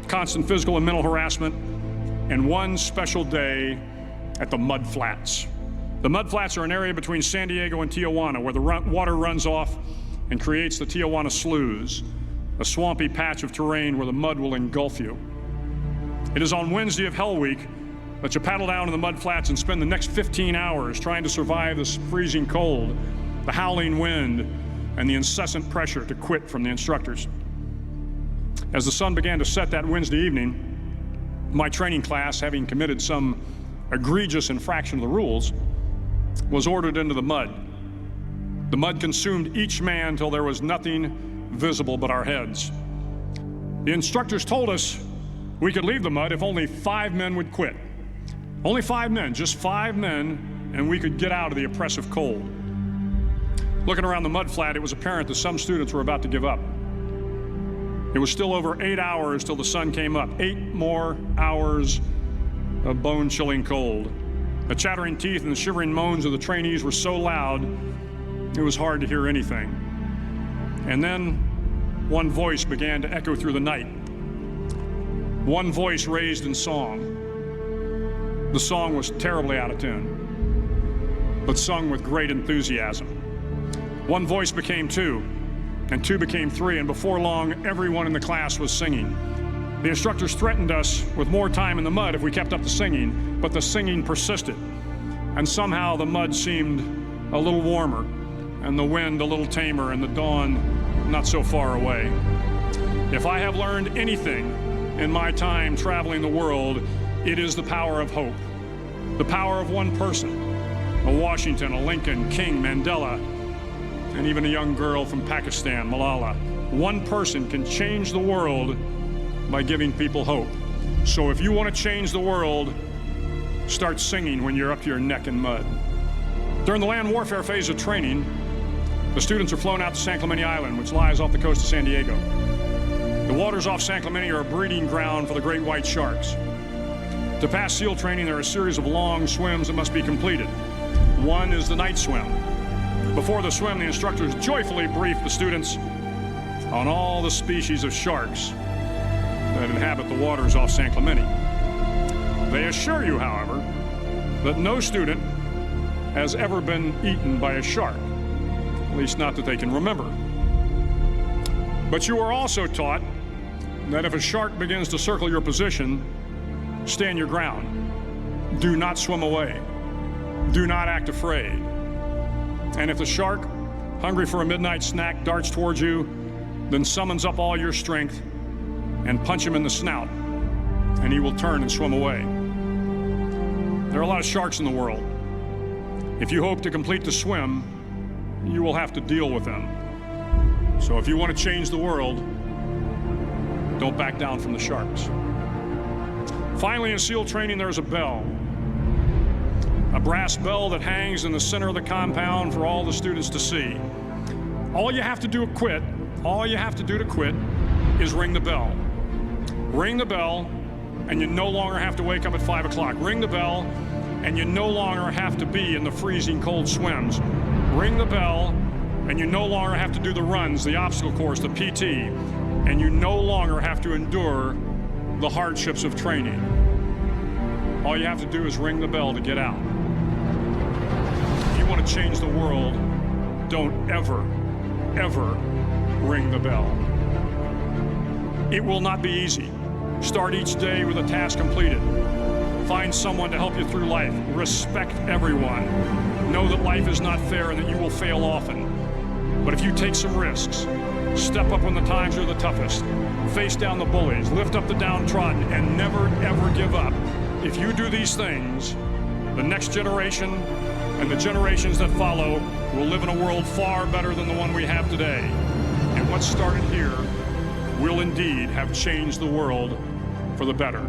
constant physical and mental harassment, and one special day at the mud flats. The mud flats are an area between San Diego and Tijuana where the water runs off and creates the Tijuana Sloughs, a swampy patch of terrain where the mud will engulf you. It is on Wednesday of Hell Week that you paddle down to the mud flats and spend the next 15 hours trying to survive this freezing cold, the howling wind, and the incessant pressure to quit from the instructors. As the sun began to set that Wednesday evening, my training class, having committed some egregious infraction of the rules, was ordered into the mud. The mud consumed each man till there was nothing visible but our heads. The instructors told us we could leave the mud if only 5 men would quit. Only 5 men, just 5 men, and we could get out of the oppressive cold. Looking around the mud flat, it was apparent that some students were about to give up. It was still over 8 hours till the sun came up. 8 more hours of bone-chilling cold. The chattering teeth and the shivering moans of the trainees were so loud, it was hard to hear anything. And then one voice began to echo through the night. One voice raised in song. The song was terribly out of tune, but sung with great enthusiasm. One voice became 2, and 2 became 3, and before long, everyone in the class was singing. The instructors threatened us with more time in the mud if we kept up the singing, but the singing persisted. And somehow the mud seemed a little warmer, and the wind a little tamer, and the dawn not so far away. If I have learned anything in my time traveling the world, it is the power of hope. The power of one person, a Washington, a Lincoln, King, Mandela, and even a young girl from Pakistan, Malala. One person can change the world by giving people hope. So if you want to change the world, start singing when you're up to your neck in mud. During the land warfare phase of training, the students are flown out to San Clemente Island, which lies off the coast of San Diego. The waters off San Clemente are a breeding ground for the great white sharks. To pass SEAL training, there are a series of long swims that must be completed. One is the night swim. Before the swim, the instructors joyfully brief the students on all the species of sharks that inhabit the waters off San Clemente. They assure you, however, that no student has ever been eaten by a shark, at least not that they can remember. But you are also taught that if a shark begins to circle your position, stand your ground. Do not swim away. Do not act afraid. And if the shark, hungry for a midnight snack, darts towards you, then summons up all your strength and punch him in the snout, and he will turn and swim away. There are a lot of sharks in the world. If you hope to complete the swim, you will have to deal with them. So if you want to change the world, don't back down from the sharks. Finally, in SEAL training, there's a bell. A brass bell that hangs in the center of the compound for all the students to see. All you have to do to quit is ring the bell. Ring the bell, and you no longer have to wake up at 5 o'clock. Ring the bell, and you no longer have to be in the freezing cold swims. Ring the bell, and you no longer have to do the runs, the obstacle course, the PT, and you no longer have to endure the hardships of training. All you have to do is ring the bell to get out. If you want to change the world, don't ever, ever ring the bell. It will not be easy. Start each day with a task completed. Find someone to help you through life. Respect everyone. Know that life is not fair and that you will fail often. But if you take some risks, step up when the times are the toughest, face down the bullies, lift up the downtrodden, and never, ever give up. If you do these things, the next generation and the generations that follow will live in a world far better than the one we have today. And what started here will indeed have changed the world for the better.